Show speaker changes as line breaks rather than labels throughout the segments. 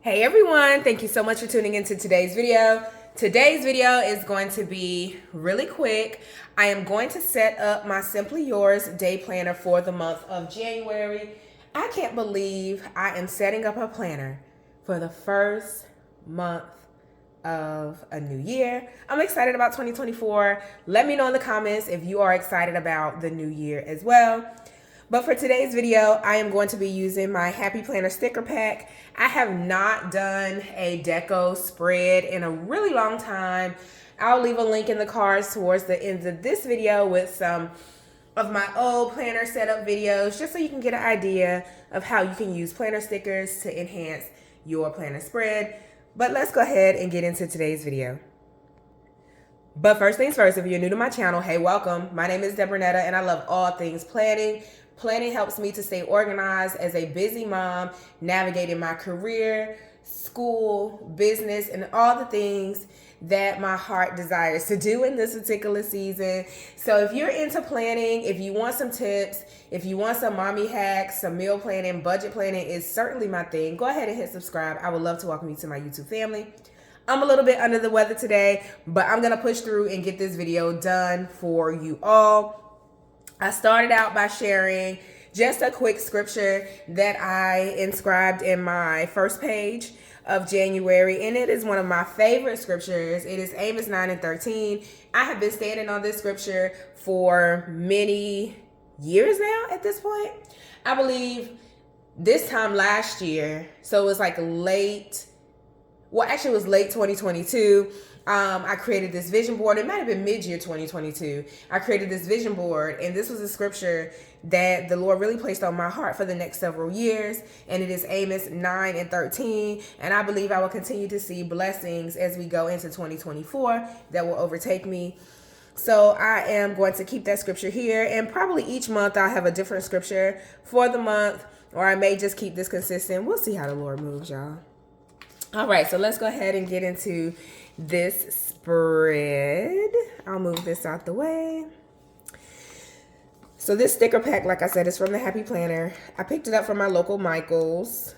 Hey everyone, thank you so much for tuning into today's video. Today's video is going to be really quick. I am going to set up my Simply Yours day planner for the month of January. I can't believe I am setting up a planner for the first month of a new year. I'm excited about 2024. Let me know in the comments if you are excited about the new year as well. But for today's video, I am going to be using my Happy Planner sticker pack. I have not done a deco spread in a really long time. I'll leave a link in the cards towards the end of this video with some of my old planner setup videos, just so you can get an idea of how you can use planner stickers to enhance your planner spread. But let's go ahead and get into today's video. But first things first, if you're new to my channel, hey, welcome. My name is Debronetta and I love all things planning. Planning helps me to stay organized as a busy mom, navigating my career, school, business, and all the things that my heart desires to do in this particular season. So if you're into planning, if you want some tips, if you want some mommy hacks, some meal planning, budget planning is certainly my thing. Go ahead and hit subscribe. I would love to welcome you to my YouTube family. I'm a little bit under the weather today, but I'm going to push through and get this video done for you all. I started out by sharing just a quick scripture that I inscribed in my first page of January, and it is one of my favorite scriptures. It is Amos 9:13. I have been standing on this scripture for many years now at this point. I believe this time last year, so it was like late, well, actually it was late 2022. I created this vision board. It might have been mid-year 2022. I created this vision board, and this was a scripture that the Lord really placed on my heart for the next several years, and it is Amos 9:13, and I believe I will continue to see blessings as we go into 2024 that will overtake me. So I am going to keep that scripture here, and probably each month I'll have a different scripture for the month, or I may just keep this consistent. We'll see how the Lord moves, y'all. All right, so let's go ahead and get into this spread. I'll move this out the way. So this sticker pack, like I said, is from the Happy Planner. I picked it up from my local Michael's.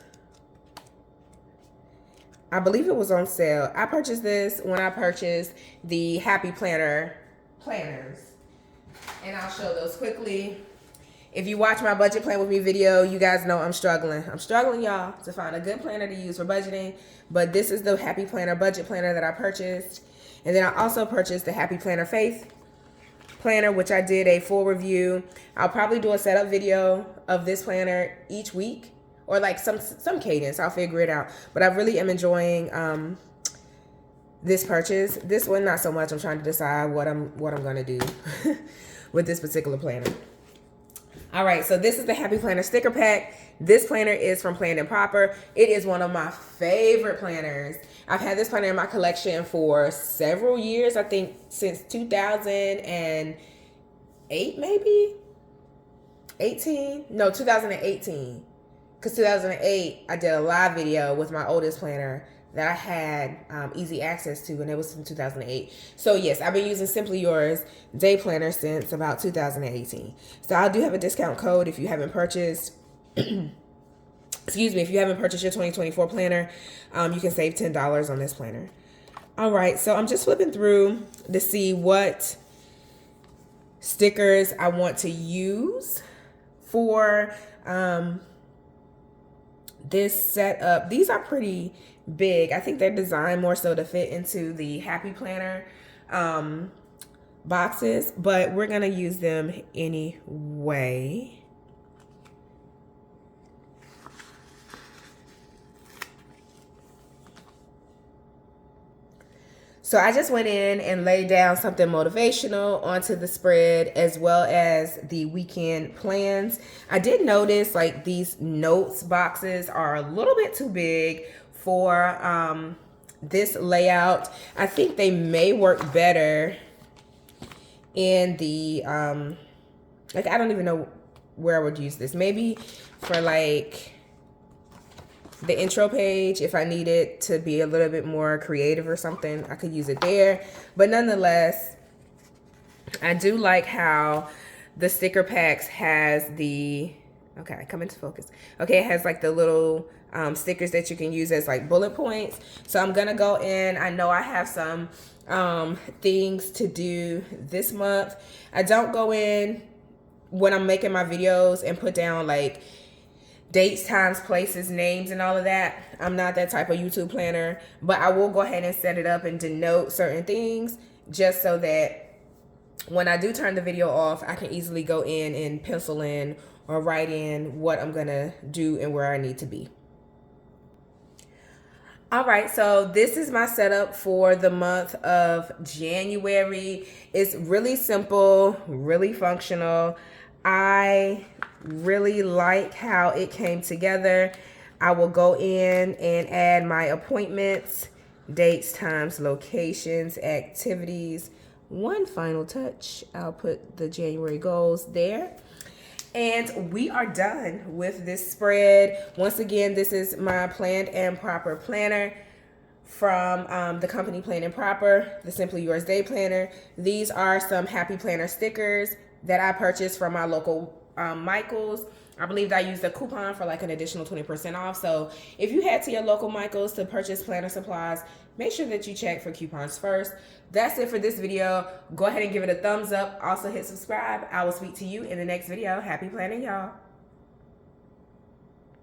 I believe it was on sale. I purchased this when I purchased the Happy Planner planners. And I'll show those quickly. If you watch my budget plan with me video, you guys know I'm struggling. I'm struggling, y'all, to find a good planner to use for budgeting. But this is the Happy Planner budget planner that I purchased. And then I also purchased the Happy Planner Faith planner, which I did a full review. I'll probably do a setup video of this planner each week, or like some cadence. I'll figure it out. But I really am enjoying this purchase. This one, not so much. I'm trying to decide what I'm gonna do with this particular planner. All right, so this is the Happy Planner sticker pack. This planner is from Planned and Proper. It is one of my favorite planners. I've had this planner in my collection for several years. I think since 2008, maybe? 18? No, 2018. Because 2008, I did a live video with my oldest planner that I had easy access to, and it was in 2008. So yes, I've been using Simply Yours day planner since about 2018. So I do have a discount code if you haven't purchased, excuse me, if you haven't purchased your 2024 planner, you can save $10 on this planner. All right, so I'm just flipping through to see what stickers I want to use for this setup. These are pretty big. I think they're designed more so to fit into the Happy Planner boxes, but we're gonna use them anyway. So I just went in and laid down something motivational onto the spread, as well as the weekend plans. I did notice like these notes boxes are a little bit too big for this layout. I think they may work better in the like, I don't even know where I would use this. Maybe for like the intro page, if I need it to be a little bit more creative or something, I could use it there. But nonetheless, I do like how the sticker packs has the, okay, come into focus. Okay, it has like the little stickers that you can use as like bullet points. So I'm gonna go in. I know I have some things to do this month. I don't go in when I'm making my videos and put down like dates, times, places, names, and all of that. I'm not that type of YouTube planner, but I will go ahead and set it up and denote certain things just so that when I do turn the video off, I can easily go in and pencil in or write in what I'm gonna do and where I need to be. All right, so this is my setup for the month of January. It's really simple, really functional. I really like how it came together. I will go in and add my appointments, dates, times, locations, activities. One final touch, I'll put the January goals there. And we are done with this spread. Once again, this is my Planned and Proper planner from the company Planned and Proper, the Simply Yours Day Planner. These are some Happy Planner stickers that I purchased from my local Michael's. I believe I used a coupon for like an additional 20% off. So if you head to your local Michael's to purchase planner supplies, make sure that you check for coupons first. That's it for this video. Go ahead and give it a thumbs up. Also hit subscribe. I will speak to you in the next video. Happy planning, y'all.